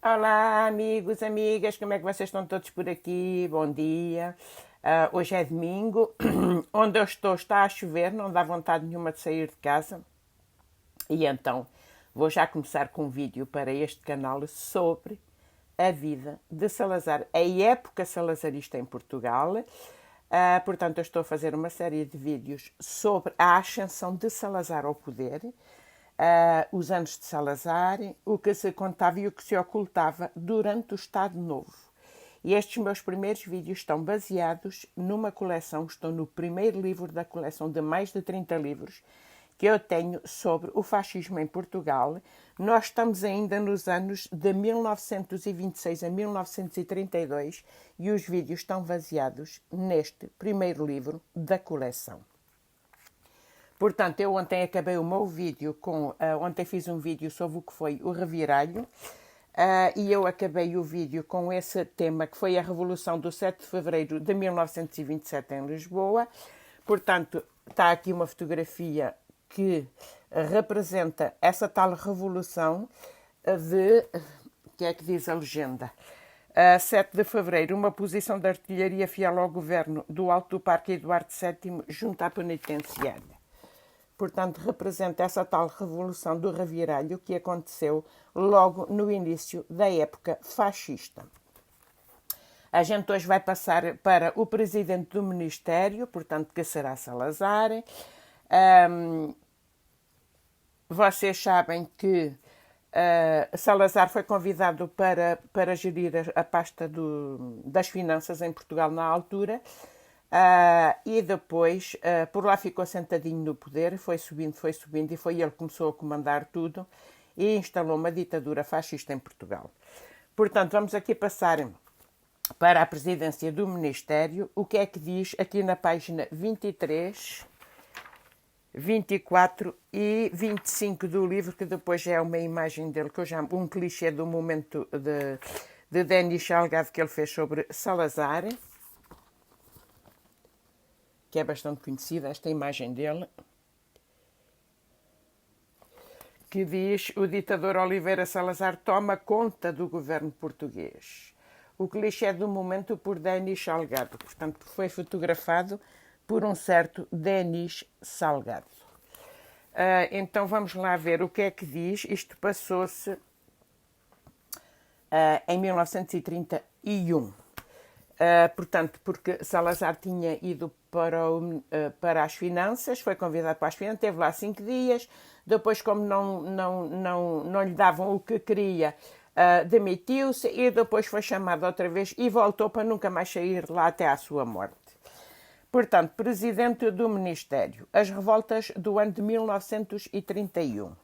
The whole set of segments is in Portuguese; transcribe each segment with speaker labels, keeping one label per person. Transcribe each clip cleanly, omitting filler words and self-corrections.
Speaker 1: Olá, amigos, amigas, como é que vocês estão todos por aqui? Bom dia. Hoje é domingo, onde eu estou está a chover, não dá vontade nenhuma de sair de casa. E então vou já começar com um vídeo para este canal sobre a vida de Salazar, a época salazarista em Portugal. Portanto, eu estou a fazer uma série de vídeos sobre a ascensão de Salazar ao poder, os anos de Salazar, o que se contava e o que se ocultava durante o Estado Novo. E estes meus primeiros vídeos estão baseados numa coleção, estou no primeiro livro da coleção de mais de 30 livros que eu tenho sobre o fascismo em Portugal. Nós estamos ainda nos anos de 1926 a 1932 e os vídeos estão baseados neste primeiro livro da coleção. Portanto, eu ontem acabei o meu vídeo com... ontem fiz um vídeo sobre o que foi o reviralho e eu acabei o vídeo com esse tema que foi a Revolução do 7 de Fevereiro de 1927 em Lisboa. Portanto, está aqui uma fotografia que representa essa tal revolução de... O que é que diz a legenda? 7 de Fevereiro, uma posição de artilharia fiel ao governo do Alto do Parque Eduardo VII junto à penitenciária. Portanto, representa essa tal revolução do reviralho que aconteceu logo no início da época fascista. A gente hoje vai passar para o presidente do Ministério, portanto, que será Salazar. Vocês sabem que Salazar foi convidado para gerir a pasta das finanças em Portugal na altura. E depois, por lá ficou sentadinho no poder, foi subindo e foi ele que começou a comandar tudo e instalou uma ditadura fascista em Portugal. Portanto, vamos aqui passar para a presidência do Ministério. O que é que diz aqui na página 23, 24 e 25 do livro, que depois é uma imagem dele, que eu já, um clichê do momento de Denis Salgado que ele fez sobre Salazar, que é bastante conhecida, esta imagem dele, que diz: o ditador Oliveira Salazar toma conta do governo português. O clichê do momento por Denis Salgado, portanto foi fotografado por um certo Denis Salgado. Então vamos lá ver o que é que diz. Isto passou-se em 1931. Portanto, porque Salazar tinha ido para as finanças, foi convidado para as finanças, esteve lá 5 dias, depois, como não lhe davam o que queria, demitiu-se e depois foi chamado outra vez e voltou para nunca mais sair lá até à sua morte. Portanto, presidente do Ministério, as revoltas do ano de 1931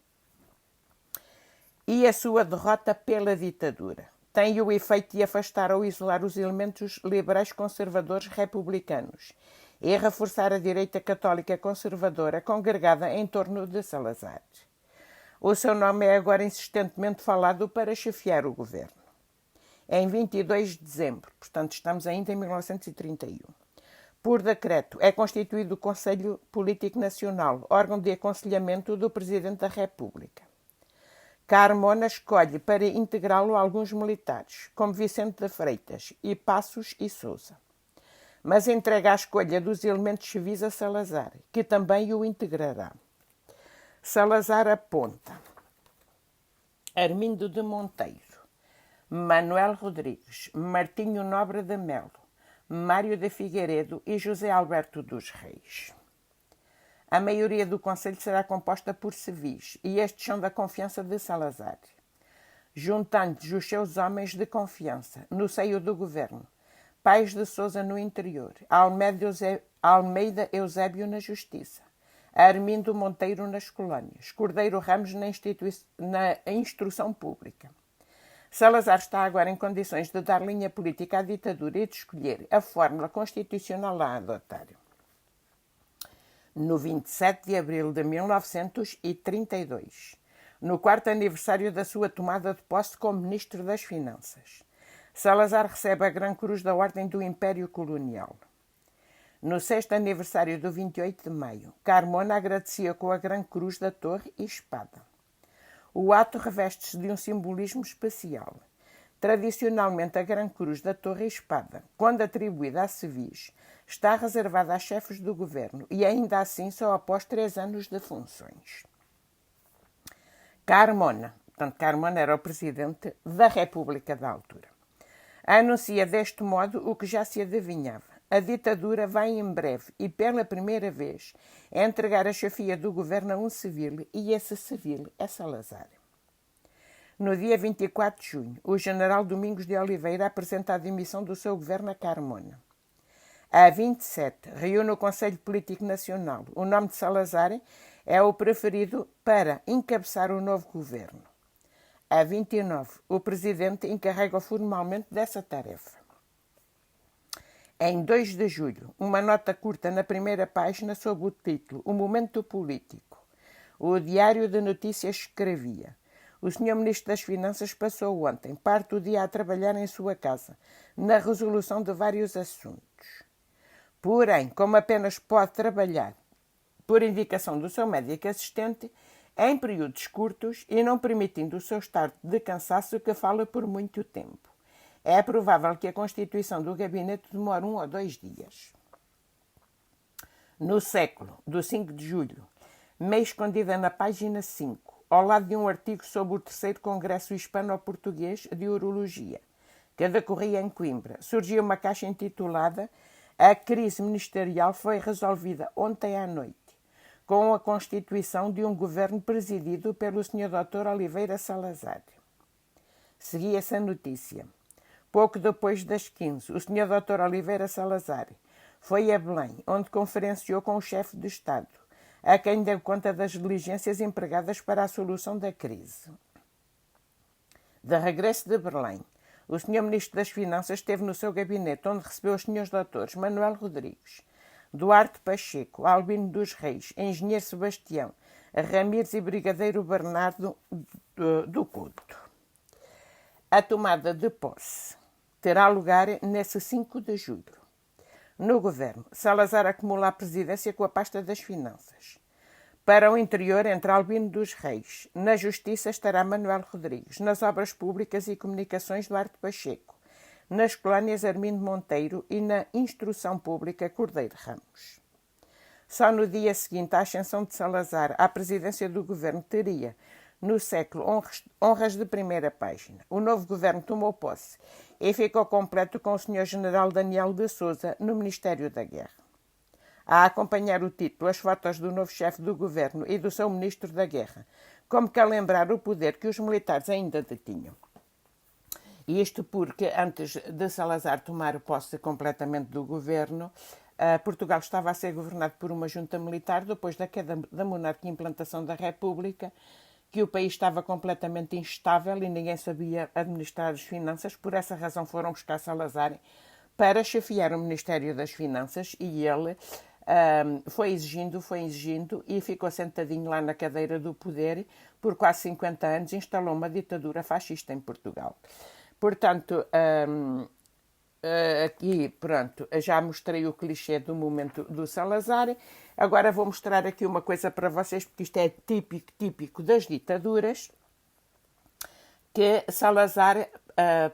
Speaker 1: e a sua derrota pela ditadura tem o efeito de afastar ou isolar os elementos liberais conservadores republicanos e reforçar a direita católica conservadora congregada em torno de Salazar. O seu nome é agora insistentemente falado para chefiar o governo. Em 22 de dezembro, portanto estamos ainda em 1931, por decreto, é constituído o Conselho Político Nacional, órgão de aconselhamento do Presidente da República. Carmona escolhe para integrá-lo alguns militares, como Vicente de Freitas e Passos e Sousa, mas entrega a escolha dos elementos civis a Salazar, que também o integrará. Salazar aponta Armindo de Monteiro, Manuel Rodrigues, Martinho Nobre de Melo, Mário de Figueiredo e José Alberto dos Reis. A maioria do Conselho será composta por civis, e estes são da confiança de Salazar. Juntando-lhes os seus homens de confiança, no seio do governo, Paes de Sousa no interior, Almeida Eusébio na justiça, Armindo Monteiro nas colónias, Cordeiro Ramos na instrução pública. Salazar está agora em condições de dar linha política à ditadura e de escolher a fórmula constitucional a adotar. No 27 de abril de 1932, no 4º aniversário da sua tomada de posse como Ministro das Finanças, Salazar recebe a Gran Cruz da Ordem do Império Colonial. No 6º aniversário do 28 de maio, Carmona agradecia com a Gran Cruz da Torre e Espada. O ato reveste-se de um simbolismo especial. Tradicionalmente, a Grande Cruz da Torre e Espada, quando atribuída a civis, está reservada a chefes do governo e ainda assim só após 3 anos de funções. Carmona, portanto, Carmona era o presidente da República da altura, anuncia deste modo o que já se adivinhava. A ditadura vai em breve e pela primeira vez entregar a chefia do governo a um civil, e esse civil é Salazar. No dia 24 de junho, o general Domingos de Oliveira apresenta a demissão do seu governo a Carmona. A 27, reúne o Conselho Político Nacional. O nome de Salazar é o preferido para encabeçar o novo governo. A 29, o presidente encarrega formalmente dessa tarefa. Em 2 de julho, uma nota curta na primeira página sob o título O Momento Político. O Diário de Notícias escrevia: o Sr. Ministro das Finanças passou ontem parte do dia a trabalhar em sua casa, na resolução de vários assuntos. Porém, como apenas pode trabalhar por indicação do seu médico assistente, em períodos curtos e não permitindo o seu estado de cansaço que fala por muito tempo, é provável que a constituição do gabinete demore 1 ou 2 dias. No Século, do 5 de julho, meio escondida na página 5, ao lado de um artigo sobre o 3º Congresso Hispano-Português de Urologia, que decorria em Coimbra, surgiu uma caixa intitulada A crise ministerial foi resolvida ontem à noite, com a constituição de um governo presidido pelo Sr. Dr. Oliveira Salazar. Seguia-se a notícia. Pouco depois das 15, o Sr. Dr. Oliveira Salazar foi a Belém, onde conferenciou com o chefe de Estado, a quem deu conta das diligências empregadas para a solução da crise. De regresso de Belém, o Sr. Ministro das Finanças esteve no seu gabinete, onde recebeu os Srs. Doutores Manuel Rodrigues, Duarte Pacheco, Albino dos Reis, Engenheiro Sebastião, Ramires e Brigadeiro Bernardo do Couto. A tomada de posse terá lugar nesse 5 de julho. No governo, Salazar acumula a presidência com a pasta das Finanças. Para o interior, entra Albino dos Reis. Na Justiça estará Manuel Rodrigues. Nas Obras Públicas e Comunicações, Duarte Pacheco. Nas Colónias, Armindo Monteiro. E na Instrução Pública, Cordeiro Ramos. Só no dia seguinte à ascensão de Salazar à presidência do governo teria, no Século, honras de primeira página. O novo governo tomou posse e ficou completo com o Sr. General Daniel de Sousa no Ministério da Guerra. A acompanhar o título, as fotos do novo chefe do governo e do seu ministro da Guerra, como que a lembrar o poder que os militares ainda detinham. E isto porque, antes de Salazar tomar posse completamente do governo, Portugal estava a ser governado por uma junta militar depois da queda da monarquia e implantação da República, que o país estava completamente instável e ninguém sabia administrar as finanças. Por essa razão foram buscar Salazar para chefiar o Ministério das Finanças e ele foi exigindo e ficou sentadinho lá na cadeira do poder por quase 50 anos, instalou uma ditadura fascista em Portugal. Portanto, aqui, pronto, já mostrei o clichê do momento do Salazar. Agora vou mostrar aqui uma coisa para vocês, porque isto é típico das ditaduras, que Salazar,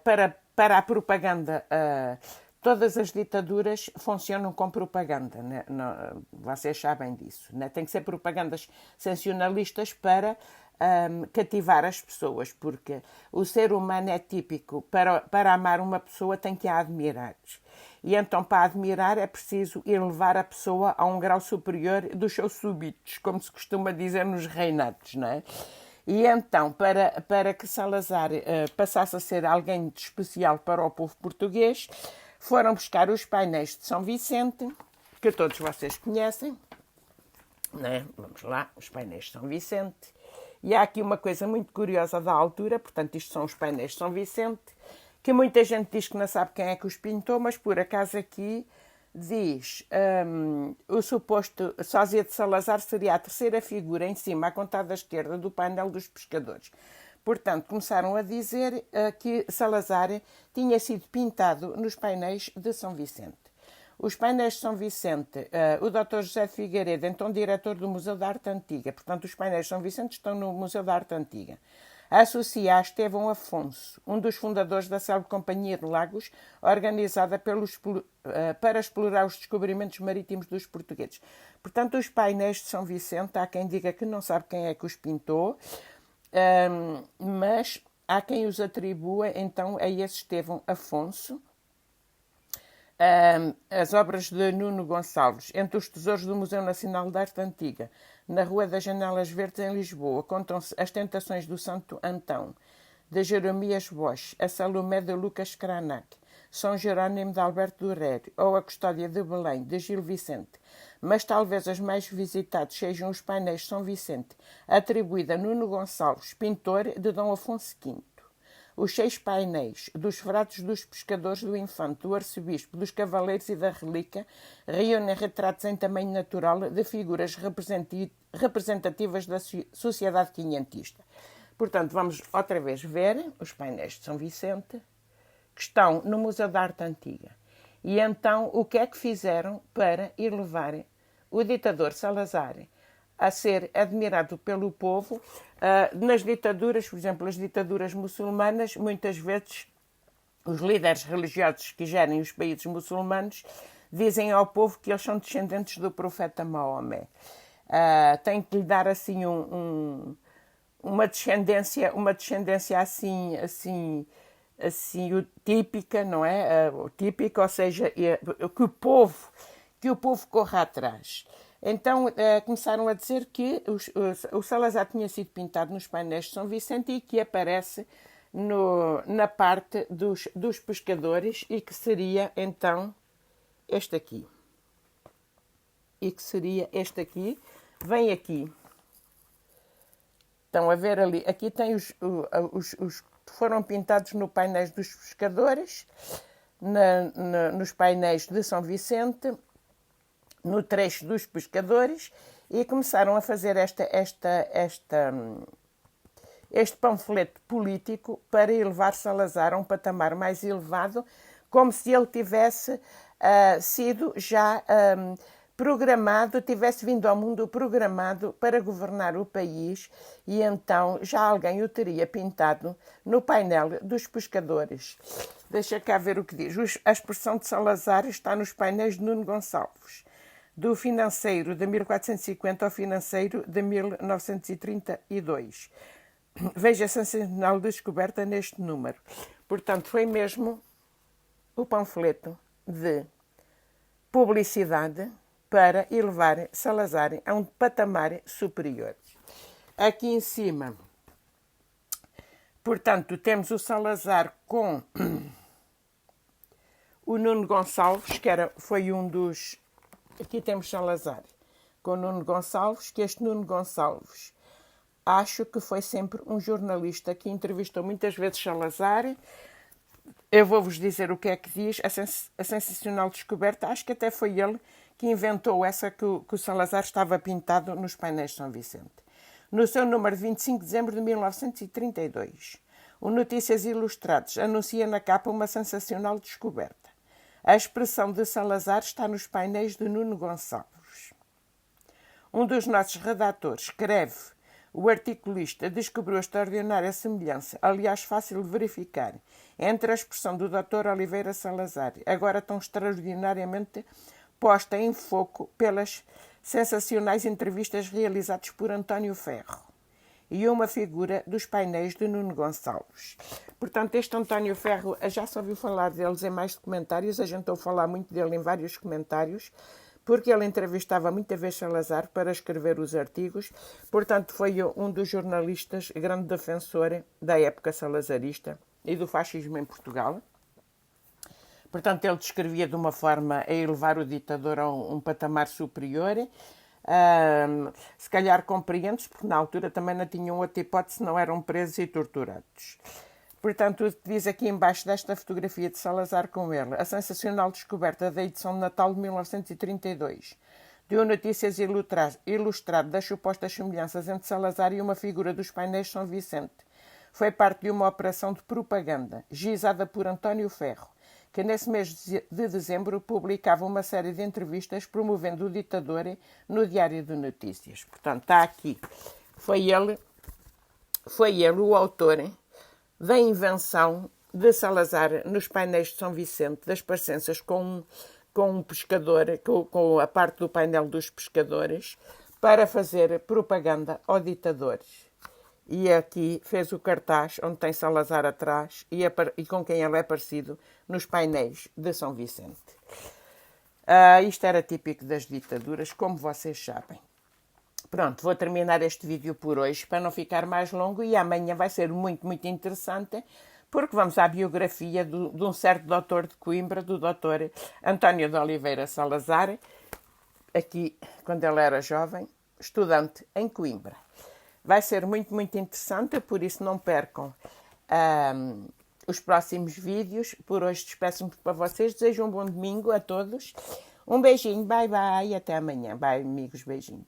Speaker 1: para a propaganda, todas as ditaduras funcionam com propaganda, né? Não, vocês sabem disso, né? Tem que ser propagandas sensacionalistas para cativar as pessoas, porque o ser humano é típico, para amar uma pessoa tem que a admirar. E então, para admirar, é preciso elevar a pessoa a um grau superior dos seus súbitos, como se costuma dizer nos reinados, não é? E então, para que Salazar passasse a ser alguém de especial para o povo português, foram buscar os painéis de São Vicente, que todos vocês conhecem, né? Vamos lá, os painéis de São Vicente. E há aqui uma coisa muito curiosa da altura, portanto, isto são os painéis de São Vicente, que muita gente diz que não sabe quem é que os pintou, mas por acaso aqui diz o suposto sósia de Salazar seria a terceira figura em cima, à contada esquerda, do painel dos pescadores. Portanto, começaram a dizer que Salazar tinha sido pintado nos painéis de São Vicente. Os painéis de São Vicente, o Dr. José de Figueiredo, então diretor do Museu da Arte Antiga, portanto, os painéis de São Vicente estão no Museu da Arte Antiga. associa a Estevão Afonso, um dos fundadores da célebre Companhia de Lagos, organizada para explorar os descobrimentos marítimos dos portugueses. Portanto, os painéis de São Vicente, há quem diga que não sabe quem é que os pintou, mas há quem os atribua então a esse Estevão Afonso. As obras de Nuno Gonçalves, entre os tesouros do Museu Nacional de Arte Antiga, na Rua das Janelas Verdes, em Lisboa, contam-se As Tentações do Santo Antão, de Jeremias Bosch, a Salomé de Lucas Cranach, São Jerónimo de Alberto Durero ou A Custódia de Belém, de Gil Vicente. Mas talvez as mais visitados sejam os painéis de São Vicente, atribuída a Nuno Gonçalves, pintor de Dom Afonso V. Os 6 painéis dos fratos dos pescadores, do infante, do arcebispo, dos cavaleiros e da relíquia reúnem retratos em tamanho natural de figuras representativas da sociedade quinhentista. Portanto, vamos outra vez ver os painéis de São Vicente, que estão no Museu da Arte Antiga. E então, o que é que fizeram para elevar o ditador Salazar a ser admirado pelo povo? Nas ditaduras, por exemplo, as ditaduras muçulmanas, muitas vezes os líderes religiosos que gerem os países muçulmanos dizem ao povo que eles são descendentes do profeta Maomé. Tem que lhe dar assim uma descendência assim típica, não é? Típica, ou seja, que o povo corra atrás. Então começaram a dizer que o Salazar tinha sido pintado nos painéis de São Vicente e que aparece na parte dos pescadores e que seria então este aqui. Vem aqui. Estão a ver ali. Aqui tem os que foram pintados no painéis dos pescadores, nos painéis de São Vicente, no trecho dos pescadores, e começaram a fazer este panfleto político para elevar Salazar a um patamar mais elevado, como se ele tivesse sido já programado, tivesse vindo ao mundo programado para governar o país, e então já alguém o teria pintado no painel dos pescadores. Deixa cá ver o que diz. A expressão de Salazar está nos painéis de Nuno Gonçalves, do Financeiro de 1450 ao Financeiro de 1932. Veja a sensacional descoberta neste número. Portanto, foi mesmo o panfleto de publicidade para elevar Salazar a um patamar superior. Aqui em cima, portanto, temos o Salazar com o Nuno Gonçalves, foi um dos... Aqui temos Salazar com Nuno Gonçalves, que este Nuno Gonçalves acho que foi sempre um jornalista que entrevistou muitas vezes Salazar. Eu vou-vos dizer o que é que diz, a sensacional descoberta. Acho que até foi ele que inventou essa que o Salazar estava pintado nos painéis de São Vicente. No seu número de 25 de dezembro de 1932, o Notícias Ilustradas anuncia na capa uma sensacional descoberta. A expressão de Salazar está nos painéis de Nuno Gonçalves. Um dos nossos redatores escreve: o articulista descobriu a extraordinária semelhança, aliás fácil de verificar, entre a expressão do Dr. Oliveira Salazar, agora tão extraordinariamente posta em foco pelas sensacionais entrevistas realizadas por António Ferro, e uma figura dos painéis de Nuno Gonçalves. Portanto, este António Ferro, já se ouviu falar deles em mais documentários, a gente ouviu falar muito dele em vários comentários, porque ele entrevistava muitas vezes Salazar para escrever os artigos. Portanto, foi um dos jornalistas, grande defensor da época salazarista e do fascismo em Portugal. Portanto, ele descrevia de uma forma a elevar o ditador a um patamar superior. Se calhar compreendes, porque na altura também não tinham outra hipótese, não eram presos e torturados. Portanto, diz aqui embaixo desta fotografia de Salazar com ele: a sensacional descoberta da edição de Natal de 1932 deu notícias ilustrado das supostas semelhanças entre Salazar e uma figura dos painéis de São Vicente. Foi parte de uma operação de propaganda, gizada por António Ferro, que nesse mês de dezembro publicava uma série de entrevistas promovendo o ditador no Diário de Notícias. Portanto, está aqui. Foi ele foi ele o autor da invenção de Salazar nos painéis de São Vicente, das parecenças com um pescador, com a parte do painel dos pescadores, para fazer propaganda aos ditadores. E aqui fez o cartaz onde tem Salazar atrás e com quem ele é parecido nos painéis de São Vicente. Isto era típico das ditaduras, como vocês sabem. Pronto, vou terminar este vídeo por hoje para não ficar mais longo e amanhã vai ser muito, muito interessante porque vamos à biografia de um certo doutor de Coimbra, do doutor António de Oliveira Salazar, aqui quando ele era jovem, estudante em Coimbra. Vai ser muito, muito interessante, por isso não percam os próximos vídeos. Por hoje despeço-me para vocês, desejo um bom domingo a todos. Um beijinho, bye bye, até amanhã. Bye, amigos, beijinho.